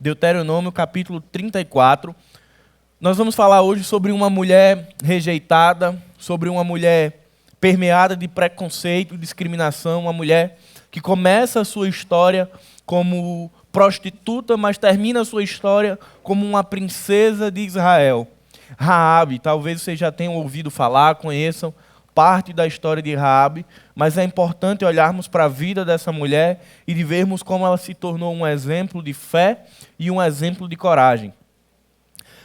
Deuteronômio capítulo 34. Nós vamos falar hoje sobre uma mulher rejeitada, sobre uma mulher permeada de preconceito e discriminação, uma mulher que começa a sua história como prostituta, mas termina a sua história como uma princesa de Israel. Raabe, talvez vocês já tenham ouvido falar, conheçam parte da história de Raabe, mas é importante olharmos para a vida dessa mulher e de vermos como ela se tornou um exemplo de fé e um exemplo de coragem.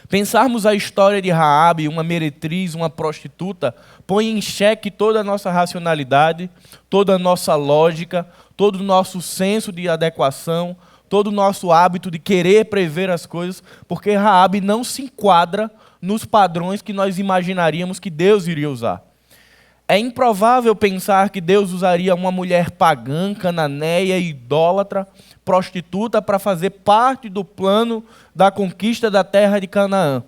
Pensarmos a história de Raabe, uma meretriz, uma prostituta, põe em xeque toda a nossa racionalidade, toda a nossa lógica, todo o nosso senso de adequação, todo o nosso hábito de querer prever as coisas, porque Raabe não se enquadra nos padrões que nós imaginaríamos que Deus iria usar. É improvável pensar que Deus usaria uma mulher pagã, cananeia, idólatra, prostituta para fazer parte do plano da conquista da terra de Canaã.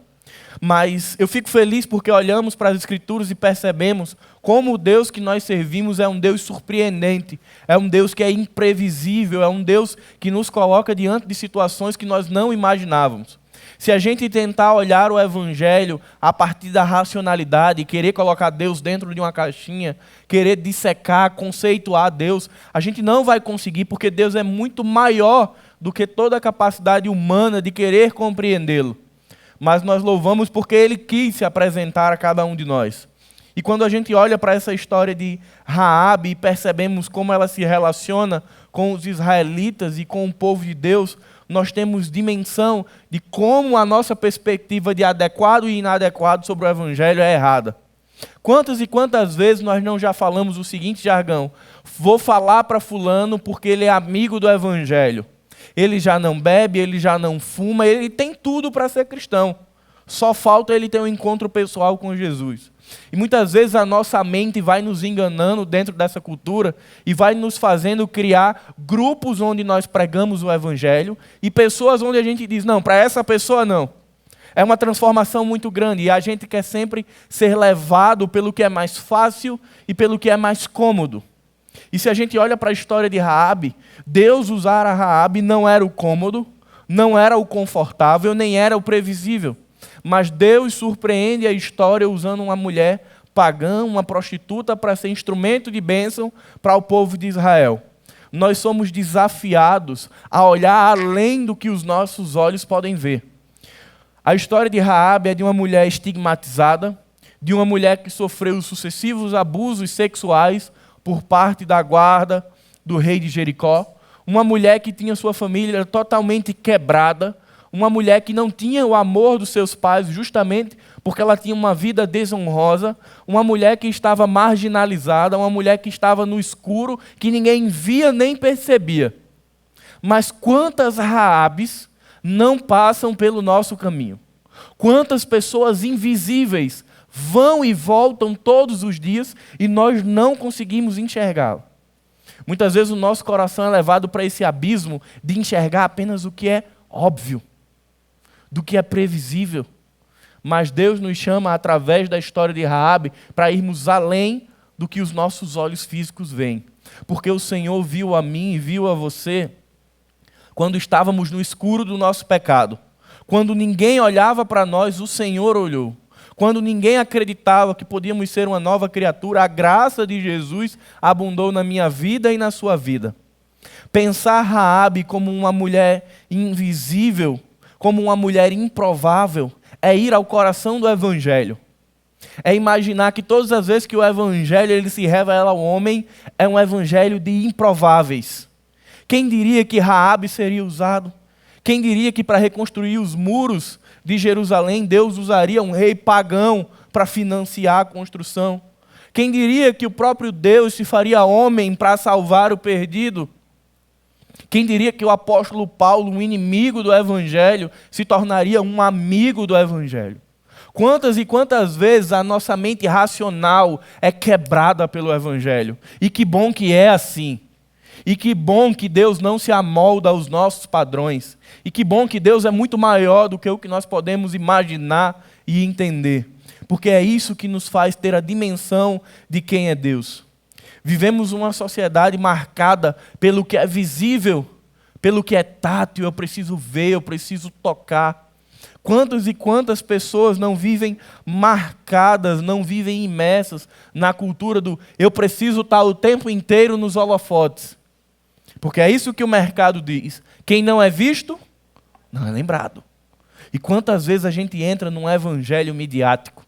Mas eu fico feliz porque olhamos para as Escrituras e percebemos como o Deus que nós servimos é um Deus surpreendente, é um Deus que é imprevisível, é um Deus que nos coloca diante de situações que nós não imaginávamos. Se a gente tentar olhar o Evangelho a partir da racionalidade, querer colocar Deus dentro de uma caixinha, querer dissecar, conceituar Deus, a gente não vai conseguir, porque Deus é muito maior do que toda a capacidade humana de querer compreendê-lo. Mas nós louvamos porque Ele quis se apresentar a cada um de nós. E quando a gente olha para essa história de Raabe e percebemos como ela se relaciona com os israelitas e com o povo de Deus, nós temos dimensão de como a nossa perspectiva de adequado e inadequado sobre o Evangelho é errada. Quantas e quantas vezes nós não já falamos o seguinte jargão: vou falar para fulano porque ele é amigo do Evangelho. Ele já não bebe, ele já não fuma, ele tem tudo para ser cristão. Só falta ele ter um encontro pessoal com Jesus. E muitas vezes a nossa mente vai nos enganando dentro dessa cultura e vai nos fazendo criar grupos onde nós pregamos o Evangelho e pessoas onde a gente diz, não, para essa pessoa não. É uma transformação muito grande e a gente quer sempre ser levado pelo que é mais fácil e pelo que é mais cômodo. E se a gente olha para a história de Raabe, Deus usar a Raabe não era o cômodo, não era o confortável, nem era o previsível. Mas Deus surpreende a história usando uma mulher pagã, uma prostituta, para ser instrumento de bênção para o povo de Israel. Nós somos desafiados a olhar além do que os nossos olhos podem ver. A história de Raabe é de uma mulher estigmatizada, de uma mulher que sofreu sucessivos abusos sexuais por parte da guarda do rei de Jericó, uma mulher que tinha sua família totalmente quebrada, uma mulher que não tinha o amor dos seus pais justamente porque ela tinha uma vida desonrosa, uma mulher que estava marginalizada, uma mulher que estava no escuro, que ninguém via nem percebia. Mas quantas Raabes não passam pelo nosso caminho? Quantas pessoas invisíveis vão e voltam todos os dias e nós não conseguimos enxergá-lo? Muitas vezes o nosso coração é levado para esse abismo de enxergar apenas o que é óbvio, do que é previsível. Mas Deus nos chama, através da história de Raabe, para irmos além do que os nossos olhos físicos veem. Porque o Senhor viu a mim e viu a você quando estávamos no escuro do nosso pecado. Quando ninguém olhava para nós, o Senhor olhou. Quando ninguém acreditava que podíamos ser uma nova criatura, a graça de Jesus abundou na minha vida e na sua vida. Pensar Raabe como uma mulher invisível, como uma mulher improvável, é ir ao coração do Evangelho. É imaginar que todas as vezes que o Evangelho ele se revela ao homem, é um Evangelho de improváveis. Quem diria que Raabe seria usado? Quem diria que para reconstruir os muros de Jerusalém, Deus usaria um rei pagão para financiar a construção? Quem diria que o próprio Deus se faria homem para salvar o perdido? Quem diria que o apóstolo Paulo, um inimigo do Evangelho, se tornaria um amigo do Evangelho? Quantas e quantas vezes a nossa mente racional é quebrada pelo Evangelho? E que bom que é assim. E que bom que Deus não se amolda aos nossos padrões. E que bom que Deus é muito maior do que o que nós podemos imaginar e entender. Porque é isso que nos faz ter a dimensão de quem é Deus. Vivemos uma sociedade marcada pelo que é visível, pelo que é tátil, eu preciso ver, eu preciso tocar. Quantas e quantas pessoas não vivem marcadas, não vivem imersas na cultura do eu preciso estar o tempo inteiro nos holofotes. Porque é isso que o mercado diz. Quem não é visto, não é lembrado. E quantas vezes a gente entra num evangelho midiático?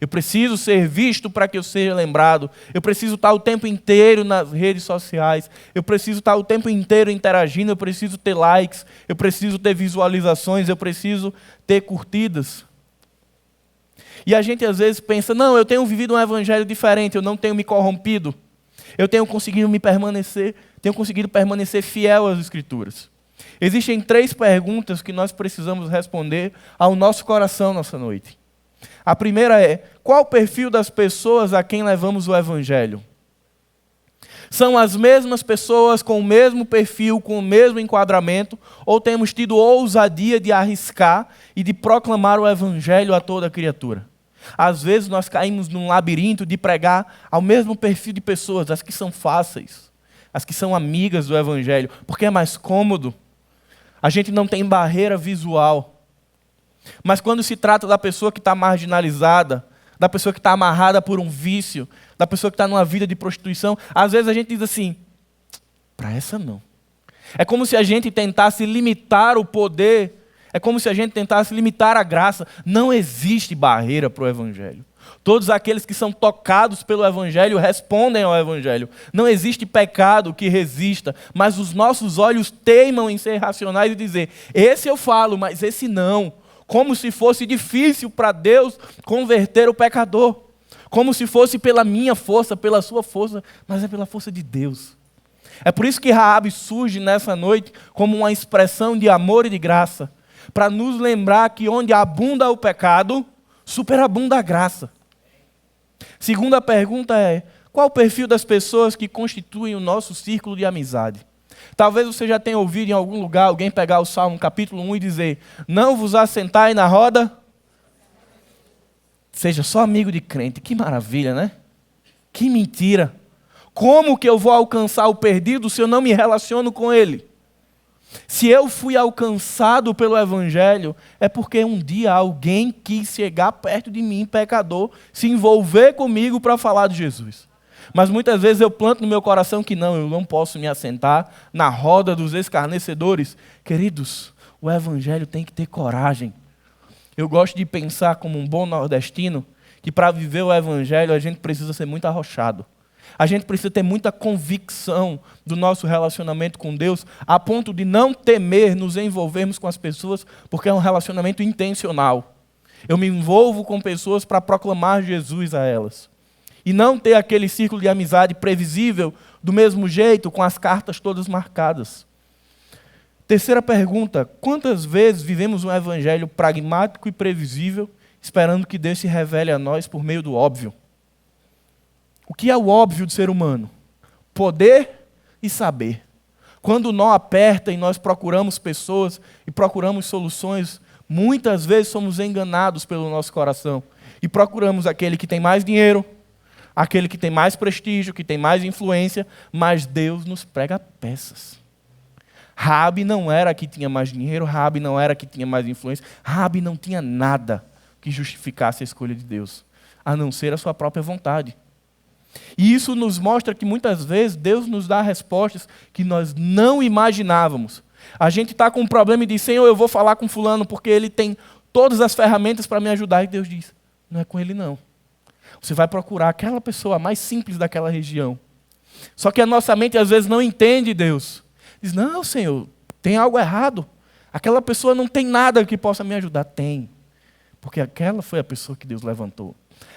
Eu preciso ser visto para que eu seja lembrado. Eu preciso estar o tempo inteiro nas redes sociais. Eu preciso estar o tempo inteiro interagindo. Eu preciso ter likes. Eu preciso ter visualizações. Eu preciso ter curtidas. E a gente às vezes pensa, não, eu tenho vivido um evangelho diferente. Eu não tenho me corrompido. Eu tenho conseguido permanecer fiel às Escrituras. Existem 3 perguntas que nós precisamos responder ao nosso coração nessa noite. A primeira é, qual o perfil das pessoas a quem levamos o Evangelho? São as mesmas pessoas com o mesmo perfil, com o mesmo enquadramento, ou temos tido ousadia de arriscar e de proclamar o Evangelho a toda criatura? Às vezes nós caímos num labirinto de pregar ao mesmo perfil de pessoas, as que são fáceis, as que são amigas do Evangelho, porque é mais cômodo. A gente não tem barreira visual. Mas quando se trata da pessoa que está marginalizada, da pessoa que está amarrada por um vício, da pessoa que está numa vida de prostituição, às vezes a gente diz assim, para essa não. É como se a gente tentasse limitar o poder, é como se a gente tentasse limitar a graça. Não existe barreira para o Evangelho. Todos aqueles que são tocados pelo Evangelho respondem ao Evangelho. Não existe pecado que resista, mas os nossos olhos teimam em ser racionais e dizer, esse eu falo, mas esse não. Como se fosse difícil para Deus converter o pecador. Como se fosse pela minha força, pela sua força, mas é pela força de Deus. É por isso que Raabe surge nessa noite como uma expressão de amor e de graça, para nos lembrar que onde abunda o pecado, superabunda a graça. Segunda pergunta é, qual o perfil das pessoas que constituem o nosso círculo de amizade? Talvez você já tenha ouvido em algum lugar alguém pegar o Salmo capítulo 1 e dizer, não vos assentai na roda, seja só amigo de crente. Que maravilha, né? Que mentira. Como que eu vou alcançar o perdido se eu não me relaciono com ele? Se eu fui alcançado pelo Evangelho, é porque um dia alguém quis chegar perto de mim, pecador, se envolver comigo para falar de Jesus. Mas muitas vezes eu planto no meu coração que não, eu não posso me assentar na roda dos escarnecedores. Queridos, o Evangelho tem que ter coragem. Eu gosto de pensar como um bom nordestino, que para viver o Evangelho a gente precisa ser muito arrochado. A gente precisa ter muita convicção do nosso relacionamento com Deus, a ponto de não temer nos envolvermos com as pessoas, porque é um relacionamento intencional. Eu me envolvo com pessoas para proclamar Jesus a elas. E não ter aquele círculo de amizade previsível, do mesmo jeito, com as cartas todas marcadas. Terceira pergunta, quantas vezes vivemos um evangelho pragmático e previsível, esperando que Deus se revele a nós por meio do óbvio? O que é o óbvio do ser humano? Poder e saber. Quando o nó aperta e nós procuramos pessoas e procuramos soluções, muitas vezes somos enganados pelo nosso coração. E procuramos aquele que tem mais dinheiro, aquele que tem mais prestígio, que tem mais influência, mas Deus nos prega peças. Raabe não era a que tinha mais dinheiro, Raabe não era a que tinha mais influência, Raabe não tinha nada que justificasse a escolha de Deus, a não ser a sua própria vontade. E isso nos mostra que muitas vezes Deus nos dá respostas que nós não imaginávamos. A gente está com um problema e diz, Senhor, eu vou falar com fulano porque ele tem todas as ferramentas para me ajudar. E Deus diz, não é com ele não. Você vai procurar aquela pessoa mais simples daquela região. Só que a nossa mente às vezes não entende Deus. Diz, não, Senhor, tem algo errado. Aquela pessoa não tem nada que possa me ajudar. Tem. Porque aquela foi a pessoa que Deus levantou.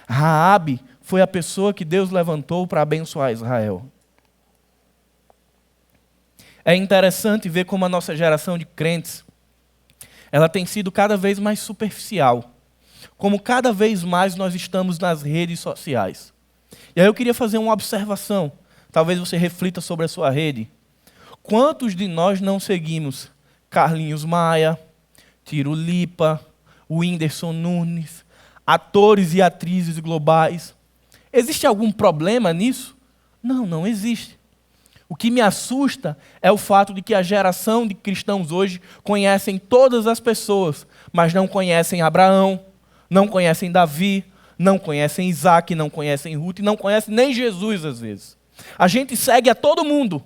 Raabe foi a pessoa que Deus levantou para abençoar Israel. É interessante ver como a nossa geração de crentes, ela tem sido cada vez mais superficial. Como cada vez mais nós estamos nas redes sociais. E aí eu queria fazer uma observação. Talvez você reflita sobre a sua rede. Quantos de nós não seguimos Carlinhos Maia, Tiro Lipa, Whindersson Nunes, atores e atrizes globais? Existe algum problema nisso? Não, não existe. O que me assusta é o fato de que a geração de cristãos hoje conhecem todas as pessoas, mas não conhecem Abraão, não conhecem Davi, não conhecem Isaac, não conhecem Ruth, não conhecem nem Jesus às vezes. A gente segue a todo mundo,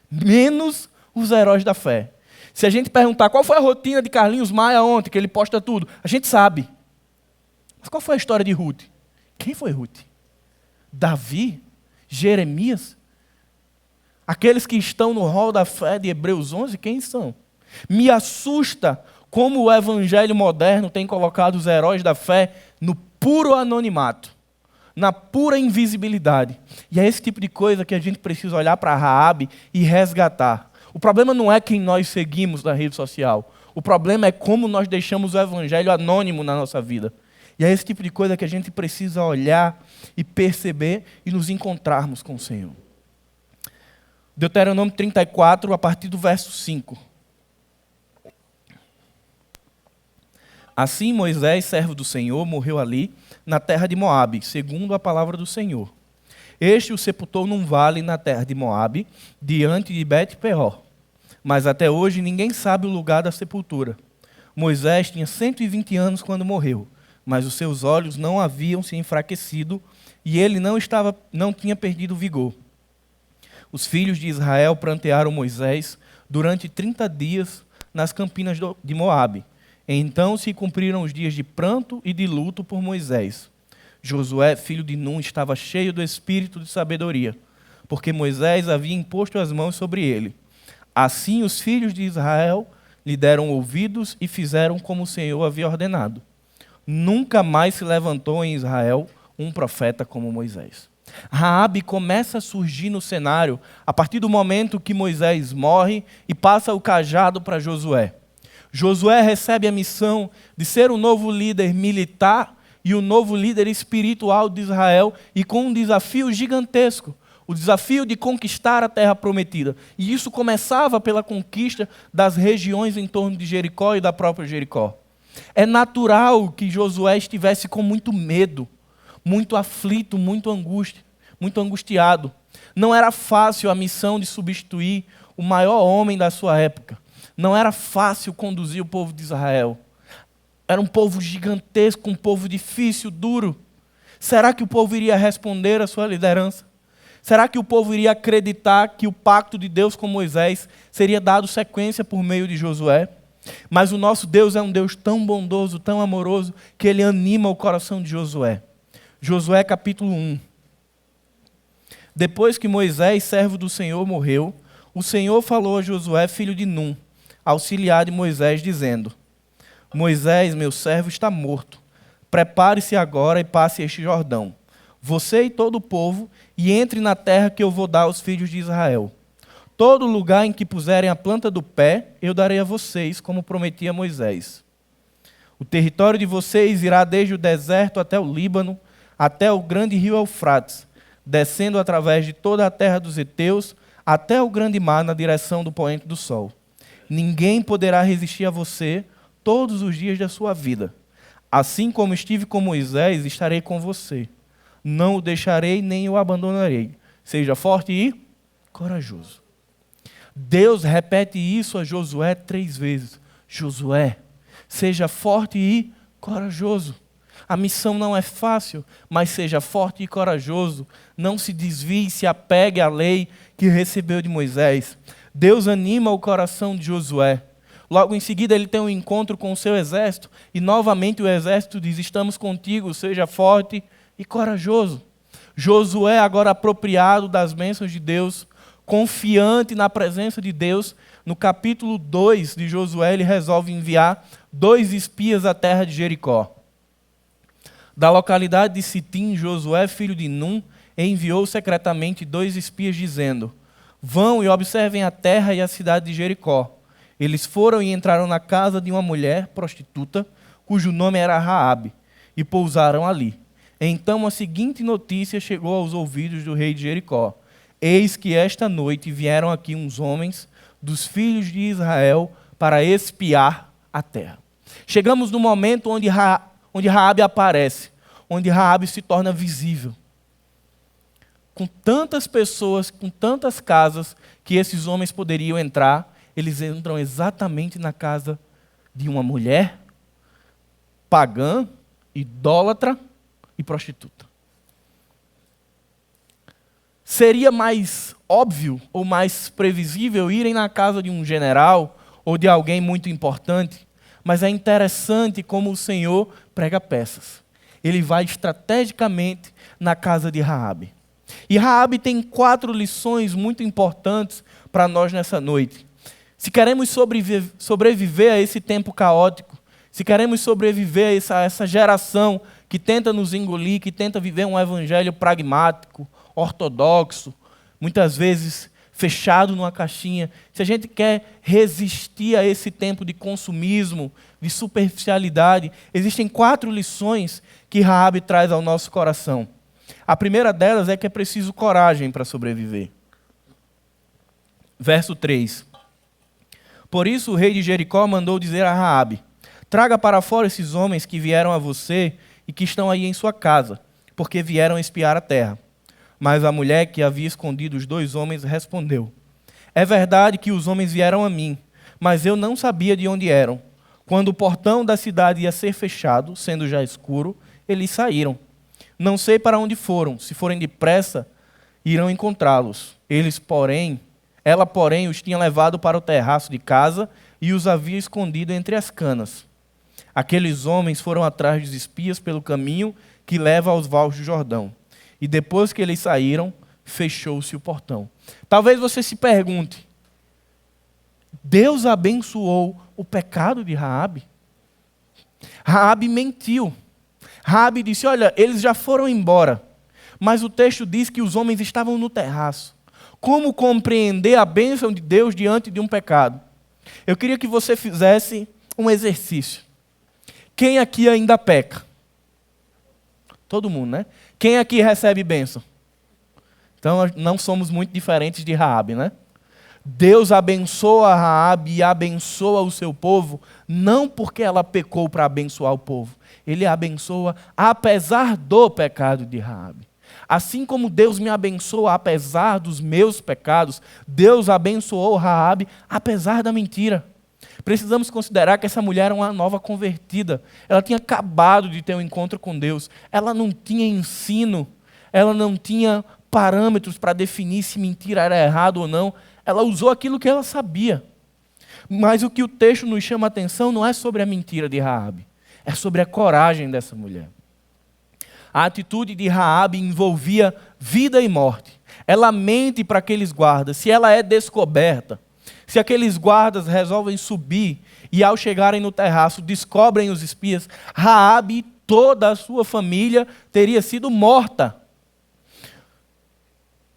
menos os heróis da fé. Se a gente perguntar qual foi a rotina de Carlinhos Maia ontem, que ele posta tudo, a gente sabe. Mas qual foi a história de Ruth? Quem foi Ruth? Davi? Jeremias? Aqueles que estão no rol da fé de Hebreus 11, quem são? Me assusta como o evangelho moderno tem colocado os heróis da fé no puro anonimato, na pura invisibilidade. E é esse tipo de coisa que a gente precisa olhar para Raabe e resgatar. O problema não é quem nós seguimos na rede social. O problema é como nós deixamos o evangelho anônimo na nossa vida. E é esse tipo de coisa que a gente precisa olhar e perceber e nos encontrarmos com o Senhor. Deuteronômio 34, a partir do verso 5. Assim Moisés, servo do Senhor, morreu ali, na terra de Moabe, segundo a palavra do Senhor. Este o sepultou num vale na terra de Moabe, diante de Bet-peor. Mas até hoje ninguém sabe o lugar da sepultura. Moisés tinha 120 anos quando morreu, mas os seus olhos não haviam se enfraquecido e ele não tinha perdido o vigor. Os filhos de Israel prantearam Moisés durante 30 dias nas campinas de Moabe. Então se cumpriram os dias de pranto e de luto por Moisés. Josué, filho de Num, estava cheio do espírito de sabedoria, porque Moisés havia imposto as mãos sobre ele. Assim os filhos de Israel lhe deram ouvidos e fizeram como o Senhor havia ordenado. Nunca mais se levantou em Israel um profeta como Moisés. Raabe começa a surgir no cenário a partir do momento que Moisés morre e passa o cajado para Josué. Josué recebe a missão de ser o novo líder militar e o novo líder espiritual de Israel e com um desafio gigantesco, o desafio de conquistar a terra prometida. E isso começava pela conquista das regiões em torno de Jericó e da própria Jericó. É natural que Josué estivesse com muito medo, muito aflito, muito angustiado. Não era fácil a missão de substituir o maior homem da sua época. Não era fácil conduzir o povo de Israel. Era um povo gigantesco, um povo difícil, duro. Será que o povo iria responder à sua liderança? Será que o povo iria acreditar que o pacto de Deus com Moisés seria dado sequência por meio de Josué? Mas o nosso Deus é um Deus tão bondoso, tão amoroso, que ele anima o coração de Josué. Josué capítulo 1. Depois que Moisés, servo do Senhor, morreu, o Senhor falou a Josué, filho de Num, auxiliar de Moisés, dizendo: Moisés, meu servo, está morto. Prepare-se agora e passe este Jordão, você e todo o povo, e entre na terra que eu vou dar aos filhos de Israel. Todo lugar em que puserem a planta do pé, eu darei a vocês, como prometi a Moisés. O território de vocês irá desde o deserto até o Líbano, até o grande rio Eufrates, descendo através de toda a terra dos heteus, até o grande mar na direção do poente do sol. Ninguém poderá resistir a você todos os dias da sua vida. Assim como estive com Moisés, estarei com você. Não o deixarei nem o abandonarei. Seja forte e corajoso. Deus repete isso a Josué 3 vezes. Josué, seja forte e corajoso. A missão não é fácil, mas seja forte e corajoso. Não se desvie, se apegue à lei que recebeu de Moisés. Deus anima o coração de Josué. Logo em seguida ele tem um encontro com o seu exército e novamente o exército diz: estamos contigo, seja forte e corajoso. Josué, agora apropriado das bênçãos de Deus, confiante na presença de Deus, no capítulo 2 de Josué ele resolve enviar 2 espias à terra de Jericó. Da localidade de Sitim, Josué, filho de Num, enviou secretamente 2 espias dizendo: vão e observem a terra e a cidade de Jericó. Eles foram e entraram na casa de uma mulher prostituta, cujo nome era Raabe, e pousaram ali. Então a seguinte notícia chegou aos ouvidos do rei de Jericó: eis que esta noite vieram aqui uns homens dos filhos de Israel para espiar a terra. Chegamos no momento onde Raabe aparece, onde Raabe se torna visível. com tantas pessoas, com tantas casas que esses homens poderiam entrar, eles entram exatamente na casa de uma mulher pagã, idólatra e prostituta. Seria mais óbvio ou mais previsível irem na casa de um general ou de alguém muito importante, mas é interessante como o Senhor prega peças. Ele vai estrategicamente na casa de Raabe. E Raabe tem 4 lições muito importantes para nós nessa noite. Se queremos sobreviver a esse tempo caótico, se queremos sobreviver a essa geração que tenta nos engolir, que tenta viver um evangelho pragmático, ortodoxo, muitas vezes fechado numa caixinha, se a gente quer resistir a esse tempo de consumismo, de superficialidade, existem 4 lições que Raabe traz ao nosso coração. A primeira delas é que é preciso coragem para sobreviver. Verso 3. Por isso o rei de Jericó mandou dizer a Raabe: traga para fora esses homens que vieram a você e que estão aí em sua casa, porque vieram espiar a terra. Mas a mulher que havia escondido os 2 homens respondeu: é verdade que os homens vieram a mim, mas eu não sabia de onde eram. Quando o portão da cidade ia ser fechado, sendo já escuro, eles saíram. Não sei para onde foram. Se forem depressa, irão encontrá-los. Ela, porém, os tinha levado para o terraço de casa e os havia escondido entre as canas. Aqueles homens foram atrás dos espias pelo caminho que leva aos vales do Jordão. E depois que eles saíram, fechou-se o portão. Talvez você se pergunte: Deus abençoou o pecado de Raabe? Raabe mentiu. Raabe disse: olha, eles já foram embora. Mas o texto diz que os homens estavam no terraço. Como compreender a bênção de Deus diante de um pecado? Eu queria que você fizesse um exercício. Quem aqui ainda peca? Todo mundo, né? Quem aqui recebe bênção? Então, não somos muito diferentes de Raabe, né? Deus abençoa Raabe e abençoa o seu povo, não porque ela pecou para abençoar o povo. Ele a abençoa apesar do pecado de Raabe. Assim como Deus me abençoa apesar dos meus pecados, Deus abençoou Raabe apesar da mentira. Precisamos considerar que essa mulher era uma nova convertida. Ela tinha acabado de ter um encontro com Deus. Ela não tinha ensino. Ela não tinha parâmetros para definir se mentira era errado ou não. Ela usou aquilo que ela sabia. Mas o que o texto nos chama a atenção não é sobre a mentira de Raabe. É sobre a coragem dessa mulher. A atitude de Raabe envolvia vida e morte. Ela mente para aqueles guardas. Se ela é descoberta, se aqueles guardas resolvem subir e ao chegarem no terraço descobrem os espias, Raabe e toda a sua família teria sido morta.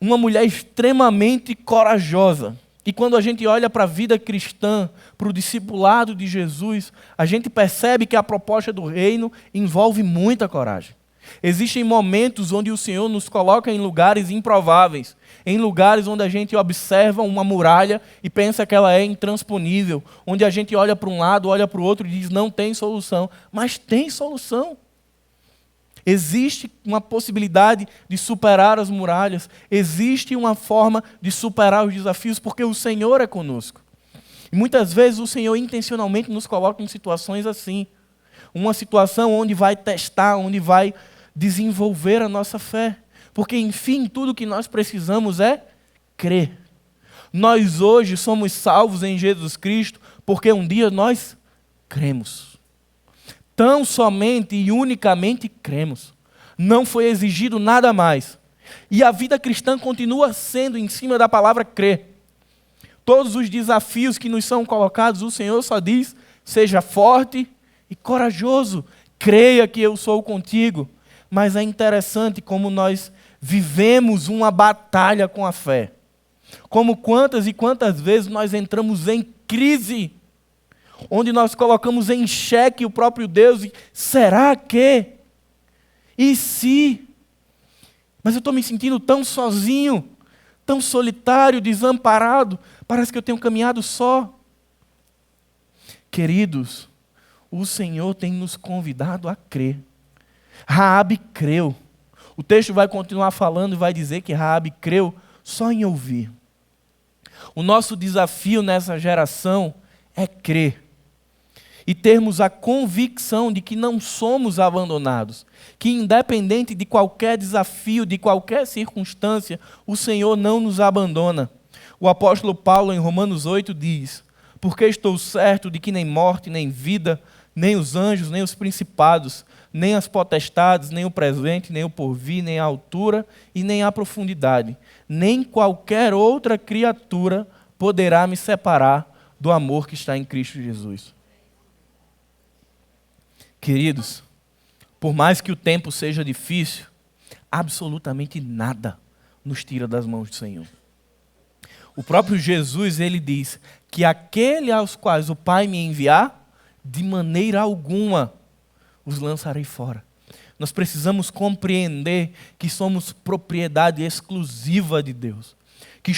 Uma mulher extremamente corajosa. E quando a gente olha para a vida cristã, para o discipulado de Jesus, a gente percebe que a proposta do reino envolve muita coragem. Existem momentos onde o Senhor nos coloca em lugares improváveis, em lugares onde a gente observa uma muralha e pensa que ela é intransponível, onde a gente olha para um lado, olha para o outro e diz não tem solução, mas tem solução. Existe uma possibilidade de superar as muralhas, existe uma forma de superar os desafios, porque o Senhor é conosco. E muitas vezes o Senhor intencionalmente nos coloca em situações assim, uma situação onde vai testar, onde vai desenvolver a nossa fé. Porque, enfim, tudo que nós precisamos é crer. Nós hoje somos salvos em Jesus Cristo porque um dia nós cremos. Tão somente e unicamente cremos. Não foi exigido nada mais. E a vida cristã continua sendo em cima da palavra crer. Todos os desafios que nos são colocados, o Senhor só diz: seja forte e corajoso. Creia que eu sou contigo. Mas é interessante como nós vivemos uma batalha com a fé. Como quantas e quantas vezes nós entramos em crise, onde nós colocamos em xeque o próprio Deus. E será que? E se? Mas eu estou me sentindo tão sozinho, tão solitário, desamparado. Parece que eu tenho caminhado só. Queridos, o Senhor tem nos convidado a crer. Raabe creu. O texto vai continuar falando e vai dizer que Raabe creu só em ouvir. O nosso desafio nessa geração é crer e termos a convicção de que não somos abandonados, que independente de qualquer desafio, de qualquer circunstância, o Senhor não nos abandona. O apóstolo Paulo, em Romanos 8, diz: porque estou certo de que nem morte, nem vida, nem os anjos, nem os principados, nem as potestades, nem o presente, nem o porvir, nem a altura e nem a profundidade, nem qualquer outra criatura poderá me separar do amor que está em Cristo Jesus. Queridos, por mais que o tempo seja difícil, absolutamente nada nos tira das mãos do Senhor. O próprio Jesus, ele diz que aquele aos quais o Pai me enviar, de maneira alguma os lançarei fora. Nós precisamos compreender que somos propriedade exclusiva de Deus, que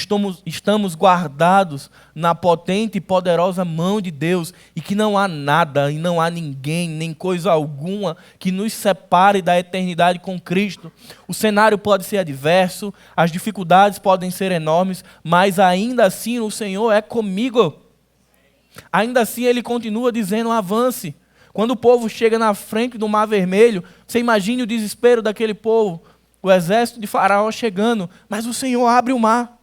estamos guardados na potente e poderosa mão de Deus e que não há nada e não há ninguém, nem coisa alguma que nos separe da eternidade com Cristo. O cenário pode ser adverso, as dificuldades podem ser enormes, mas ainda assim o Senhor é comigo. Ainda assim Ele continua dizendo: avance. Quando o povo chega na frente do Mar Vermelho, você imagine o desespero daquele povo, o exército de Faraó chegando, mas o Senhor abre o mar.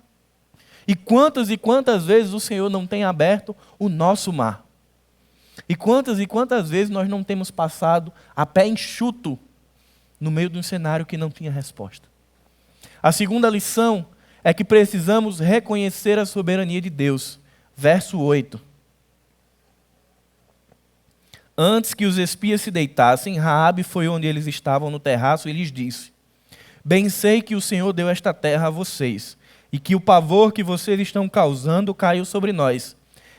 E quantas vezes o Senhor não tem aberto o nosso mar? E quantas vezes nós não temos passado a pé enxuto no meio de um cenário que não tinha resposta? A segunda lição é que precisamos reconhecer a soberania de Deus. Verso 8. Antes que os espias se deitassem, Raabe foi onde eles estavam no terraço e lhes disse: bem sei que o Senhor deu esta terra a vocês, e que o pavor que vocês estão causando caiu sobre nós,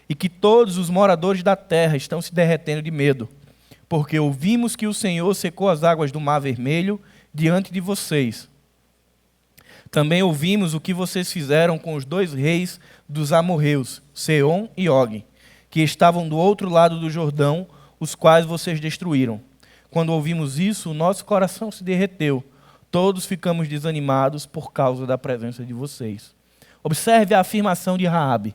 e que todos os moradores da terra estão se derretendo de medo, porque ouvimos que o Senhor secou as águas do Mar Vermelho diante de vocês. Também ouvimos o que vocês fizeram com os 2 reis dos amorreus, Seom e Og, que estavam do outro lado do Jordão, os quais vocês destruíram. Quando ouvimos isso, o nosso coração se derreteu. Todos ficamos desanimados por causa da presença de vocês. Observe a afirmação de Raabe.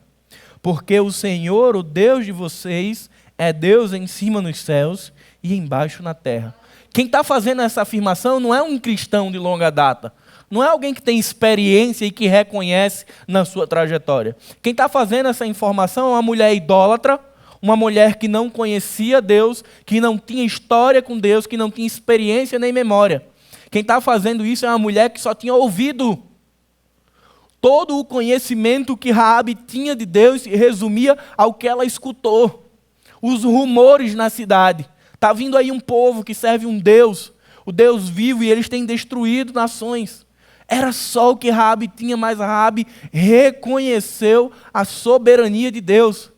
Porque o Senhor, o Deus de vocês, é Deus em cima nos céus e embaixo na terra. Quem está fazendo essa afirmação não é um cristão de longa data. Não é alguém que tem experiência e que reconhece na sua trajetória. Quem está fazendo essa informação é uma mulher idólatra, uma mulher que não conhecia Deus, que não tinha história com Deus, que não tinha experiência nem memória. Quem está fazendo isso é uma mulher que só tinha ouvido. Todo o conhecimento que Raabe tinha de Deus se resumia ao que ela escutou. Os rumores na cidade. Está vindo aí um povo que serve um Deus, o Deus vivo, e eles têm destruído nações. Era só o que Raabe tinha, mas Raabe reconheceu a soberania de Deus.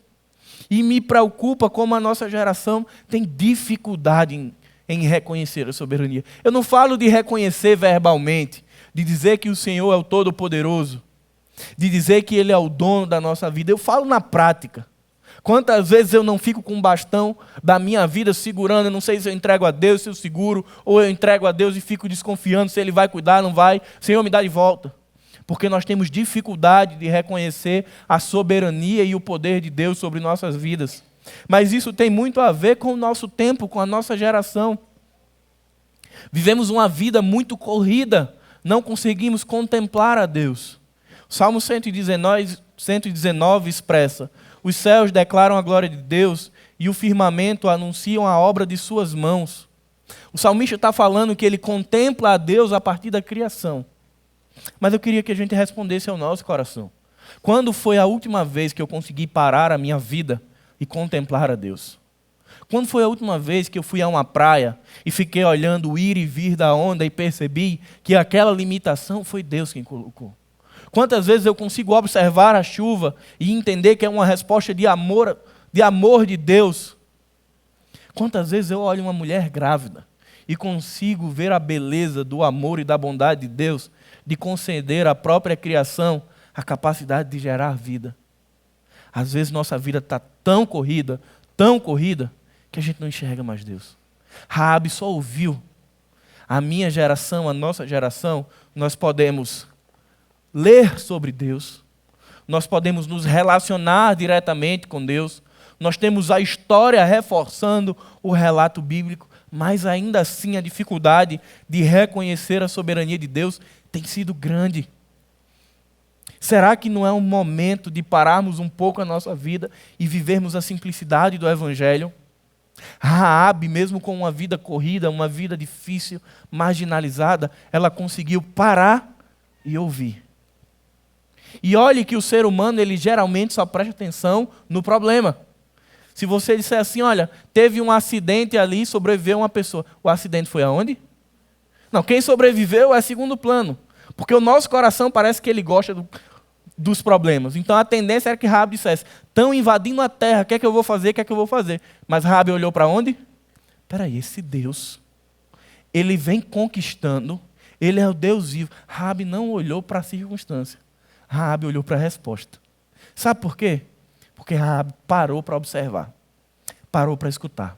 E me preocupa como a nossa geração tem dificuldade em reconhecer a soberania. Eu não falo de reconhecer verbalmente, de dizer que o Senhor é o Todo-Poderoso, de dizer que Ele é o dono da nossa vida. Eu falo na prática. Quantas vezes eu não fico com o bastão da minha vida segurando, eu não sei se eu entrego a Deus, se eu seguro, ou eu entrego a Deus e fico desconfiando se Ele vai cuidar, não vai. Senhor, me dá de volta. Porque nós temos dificuldade de reconhecer a soberania e o poder de Deus sobre nossas vidas. Mas isso tem muito a ver com o nosso tempo, com a nossa geração. Vivemos uma vida muito corrida, não conseguimos contemplar a Deus. O Salmo 119 expressa: os céus declaram a glória de Deus e o firmamento anunciam a obra de suas mãos. O salmista está falando que ele contempla a Deus a partir da criação. Mas eu queria que a gente respondesse ao nosso coração. Quando foi a última vez que eu consegui parar a minha vida e contemplar a Deus? Quando foi a última vez que eu fui a uma praia e fiquei olhando o ir e vir da onda e percebi que aquela limitação foi Deus quem colocou? Quantas vezes eu consigo observar a chuva e entender que é uma resposta de amor de Deus? Quantas vezes eu olho uma mulher grávida e consigo ver a beleza do amor e da bondade de Deus de conceder à própria criação a capacidade de gerar vida? Às vezes nossa vida está tão corrida, que a gente não enxerga mais Deus. Raabe só ouviu. a minha geração, a nossa geração, nós podemos ler sobre Deus, nós podemos nos relacionar diretamente com Deus, nós temos a história reforçando o relato bíblico, mas ainda assim a dificuldade de reconhecer a soberania de Deus tem sido grande. Será que não é um momento de pararmos um pouco a nossa vida e vivermos a simplicidade do Evangelho? Raabe, mesmo com uma vida corrida, uma vida difícil, marginalizada, ela conseguiu parar e ouvir. E olhe que o ser humano, ele geralmente só presta atenção no problema. Se você disser assim, olha, teve um acidente ali, sobreviveu uma pessoa. O acidente foi aonde? Não, quem sobreviveu é segundo plano. Porque o nosso coração parece que ele gosta dos problemas. Então a tendência era que Raabe dissesse, estão invadindo a terra, o que é que eu vou fazer, o que é que eu vou fazer? Mas Raabe olhou para onde? Espera aí, esse Deus, ele vem conquistando, ele é o Deus vivo. Raabe não olhou para a circunstância, Raabe olhou para a resposta. Sabe por quê? Porque Raabe parou para observar, parou para escutar.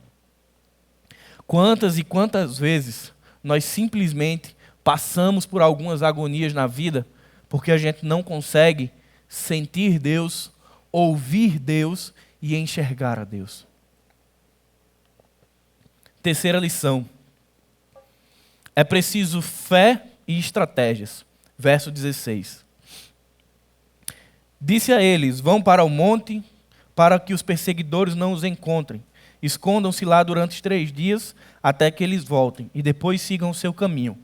Quantas e quantas vezes nós simplesmente passamos por algumas agonias na vida porque a gente não consegue sentir Deus, ouvir Deus e enxergar a Deus. Terceira lição. É preciso fé e estratégias. Verso 16. Disse a eles, vão para o monte para que os perseguidores não os encontrem. Escondam-se lá durante 3 dias até que eles voltem e depois sigam o seu caminho.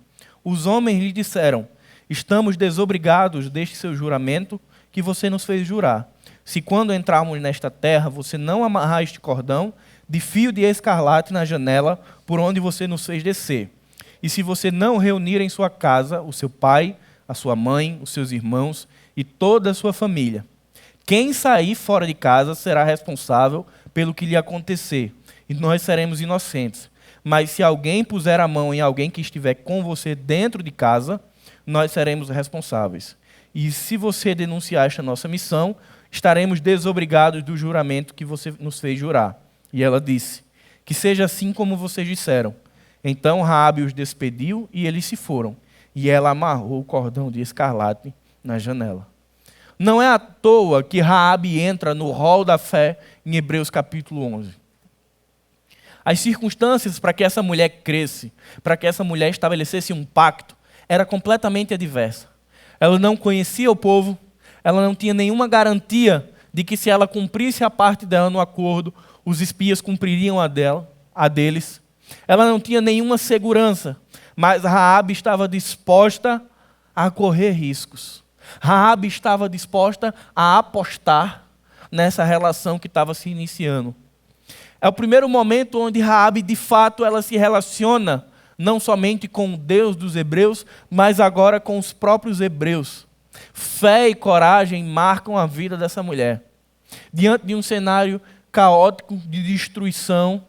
Os homens lhe disseram, estamos desobrigados deste seu juramento que você nos fez jurar. Se quando entrarmos nesta terra você não amarrar este cordão de fio de escarlate na janela por onde você nos fez descer, e se você não reunir em sua casa o seu pai, a sua mãe, os seus irmãos e toda a sua família, quem sair fora de casa será responsável pelo que lhe acontecer, e nós seremos inocentes. Mas se alguém puser a mão em alguém que estiver com você dentro de casa, nós seremos responsáveis. E se você denunciar esta nossa missão, estaremos desobrigados do juramento que você nos fez jurar. E ela disse, que seja assim como vocês disseram. Então Raabe os despediu e eles se foram. E ela amarrou o cordão de escarlate na janela. Não é à toa que Raabe entra no rol da fé em Hebreus capítulo 11. As circunstâncias para que essa mulher cresce, para que essa mulher estabelecesse um pacto, era completamente adversa. Ela não conhecia o povo, ela não tinha nenhuma garantia de que se ela cumprisse a parte dela no acordo, os espias cumpririam a deles. Ela não tinha nenhuma segurança, mas Raabe estava disposta a correr riscos. Raabe estava disposta a apostar nessa relação que estava se iniciando. É o primeiro momento onde Raabe, de fato, ela se relaciona não somente com o Deus dos hebreus, mas agora com os próprios hebreus. Fé e coragem marcam a vida dessa mulher. Diante de um cenário caótico, de destruição,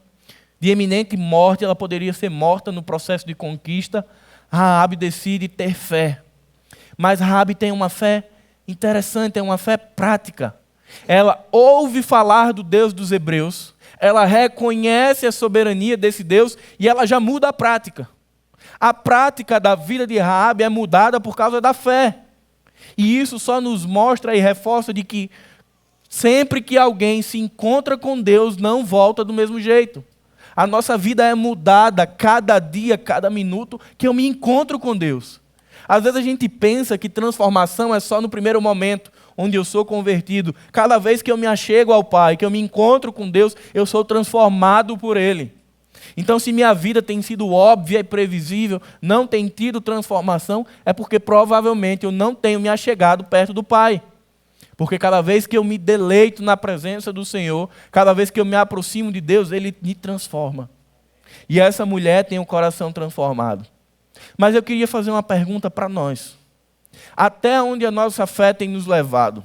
de eminente morte, ela poderia ser morta no processo de conquista, Raabe decide ter fé. Mas Raabe tem uma fé interessante, é uma fé prática. Ela ouve falar do Deus dos hebreus, ela reconhece a soberania desse Deus e ela já muda a prática. A prática da vida de Raabe é mudada por causa da fé. E isso só nos mostra e reforça de que sempre que alguém se encontra com Deus, não volta do mesmo jeito. A nossa vida é mudada cada dia, cada minuto que eu me encontro com Deus. Às vezes a gente pensa que transformação é só no primeiro momento, onde eu sou convertido. Cada vez que eu me achego ao Pai, que eu me encontro com Deus, eu sou transformado por Ele. Então, se minha vida tem sido óbvia e previsível, não tem tido transformação, é porque provavelmente eu não tenho me achegado perto do Pai. Porque cada vez que eu me deleito na presença do Senhor, cada vez que eu me aproximo de Deus, Ele me transforma. E essa mulher tem o coração transformado. Mas eu queria fazer uma pergunta para nós. Até onde a nossa fé tem nos levado?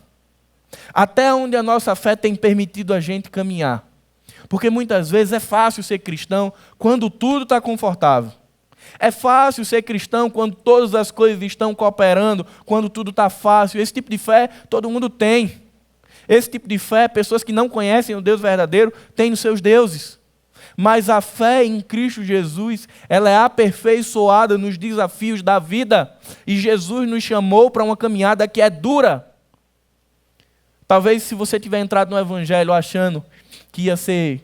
Até onde a nossa fé tem permitido a gente caminhar? Porque muitas vezes é fácil ser cristão quando tudo está confortável. É fácil ser cristão quando todas as coisas estão cooperando, quando tudo está fácil. Esse tipo de fé todo mundo tem. Esse tipo de fé, pessoas que não conhecem o Deus verdadeiro, têm nos seus deuses. Mas a fé em Cristo Jesus, ela é aperfeiçoada nos desafios da vida. E Jesus nos chamou para uma caminhada que é dura. Talvez se você tiver entrado no Evangelho achando que ia ser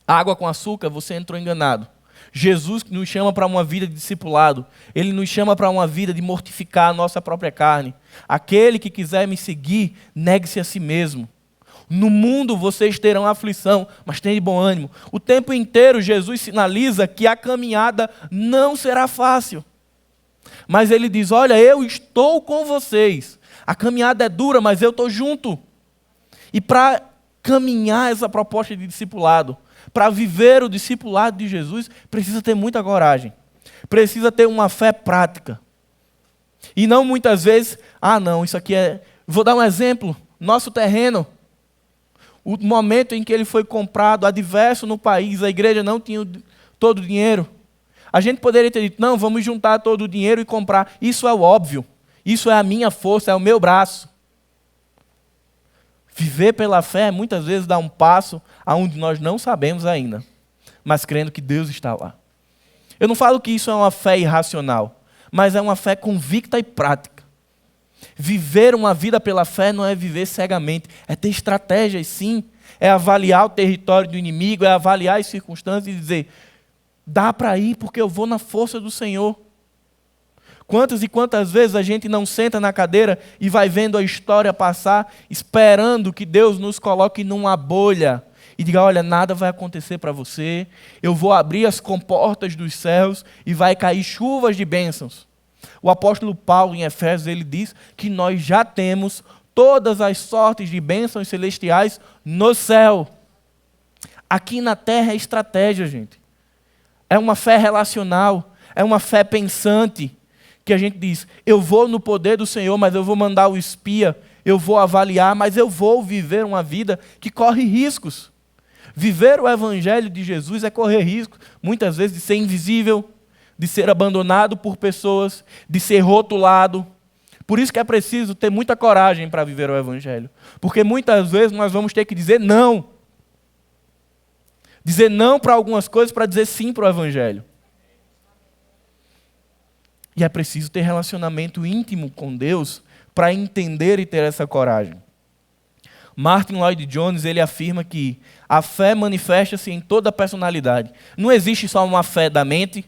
água com açúcar, você entrou enganado. Jesus nos chama para uma vida de discipulado. Ele nos chama para uma vida de mortificar a nossa própria carne. Aquele que quiser me seguir, negue-se a si mesmo. No mundo vocês terão aflição, mas tenham bom ânimo. O tempo inteiro Jesus sinaliza que a caminhada não será fácil. Mas ele diz, olha, eu estou com vocês. A caminhada é dura, mas eu estou junto. E para caminhar essa proposta de discipulado, para viver o discipulado de Jesus, precisa ter muita coragem. Precisa ter uma fé prática. E não muitas vezes, não, isso aqui é... Vou dar um exemplo. Nosso terreno, o momento em que ele foi comprado, adverso no país, a igreja não tinha todo o dinheiro. A gente poderia ter dito, não, vamos juntar todo o dinheiro e comprar. Isso é o óbvio. Isso é a minha força, é o meu braço. Viver pela fé, muitas vezes, dá um passo aonde nós não sabemos ainda, mas crendo que Deus está lá. Eu não falo que isso é uma fé irracional, mas é uma fé convicta e prática. Viver uma vida pela fé não é viver cegamente, é ter estratégias, sim. É avaliar o território do inimigo, é avaliar as circunstâncias e dizer, dá para ir porque eu vou na força do Senhor. Quantas e quantas vezes a gente não senta na cadeira e vai vendo a história passar, esperando que Deus nos coloque numa bolha e diga, olha, nada vai acontecer para você, eu vou abrir as comportas dos céus e vai cair chuvas de bênçãos. O apóstolo Paulo, em Efésios, ele diz que nós já temos todas as sortes de bênçãos celestiais no céu. Aqui na terra é estratégia, gente. É uma fé relacional, é uma fé pensante, que a gente diz, eu vou no poder do Senhor, mas eu vou mandar o espia, eu vou avaliar, mas eu vou viver uma vida que corre riscos. Viver o evangelho de Jesus é correr risco, muitas vezes de ser invisível, de ser abandonado por pessoas, de ser rotulado. Por isso que é preciso ter muita coragem para viver o evangelho. Porque muitas vezes nós vamos ter que dizer não. Dizer não para algumas coisas para dizer sim para o evangelho. E é preciso ter relacionamento íntimo com Deus para entender e ter essa coragem. Martin Lloyd-Jones, ele afirma que a fé manifesta-se em toda a personalidade. Não existe só uma fé da mente,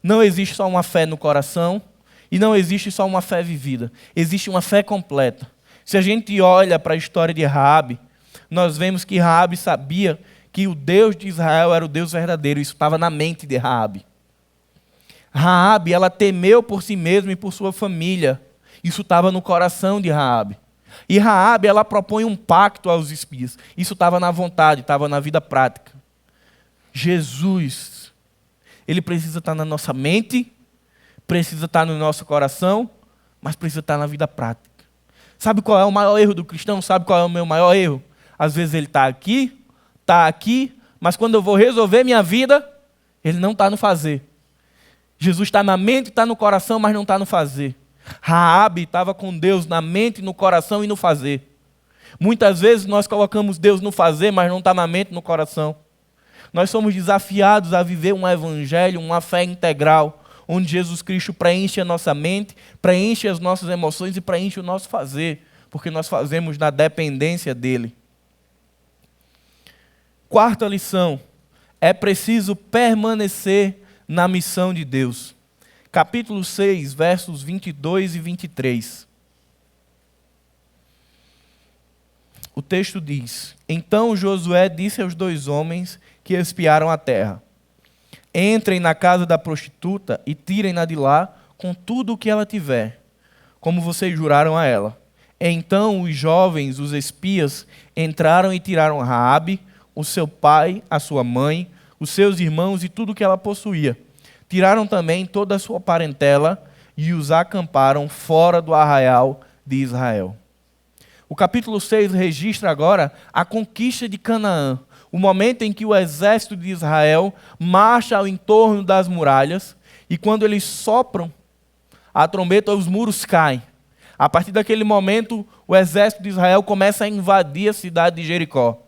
não existe só uma fé no coração, e não existe só uma fé vivida. Existe uma fé completa. Se a gente olha para a história de Raabe, nós vemos que Raabe sabia que o Deus de Israel era o Deus verdadeiro. Isso estava na mente de Raabe. Raabe, ela temeu por si mesma e por sua família. Isso estava no coração de Raabe. E Raabe, ela propõe um pacto aos espias. Isso estava na vontade, estava na vida prática. Jesus, ele precisa estar na nossa mente, precisa estar no nosso coração, mas precisa estar na vida prática. Sabe qual é o maior erro do cristão? Sabe qual é o meu maior erro? Às vezes ele está aqui, mas quando eu vou resolver minha vida, ele não está no fazer. Jesus está na mente, está no coração, mas não está no fazer. Raabe estava com Deus na mente, no coração e no fazer. Muitas vezes nós colocamos Deus no fazer, mas não está na mente e no coração. Nós somos desafiados a viver um evangelho, uma fé integral, onde Jesus Cristo preenche a nossa mente, preenche as nossas emoções e preenche o nosso fazer, porque nós fazemos na dependência dele. Quarta lição, é preciso permanecer na missão de Deus. Capítulo 6, versos 22 e 23. O texto diz, então Josué disse aos 2 homens que espiaram a terra, entrem na casa da prostituta e tirem-na de lá com tudo o que ela tiver, como vocês juraram a ela. Então os jovens, os espias, entraram e tiraram Raabe, o seu pai, a sua mãe, os seus irmãos e tudo o que ela possuía. Tiraram também toda a sua parentela e os acamparam fora do arraial de Israel. O capítulo 6 registra agora a conquista de Canaã, o momento em que o exército de Israel marcha ao entorno das muralhas e quando eles sopram a trombeta, os muros caem. A partir daquele momento, o exército de Israel começa a invadir a cidade de Jericó.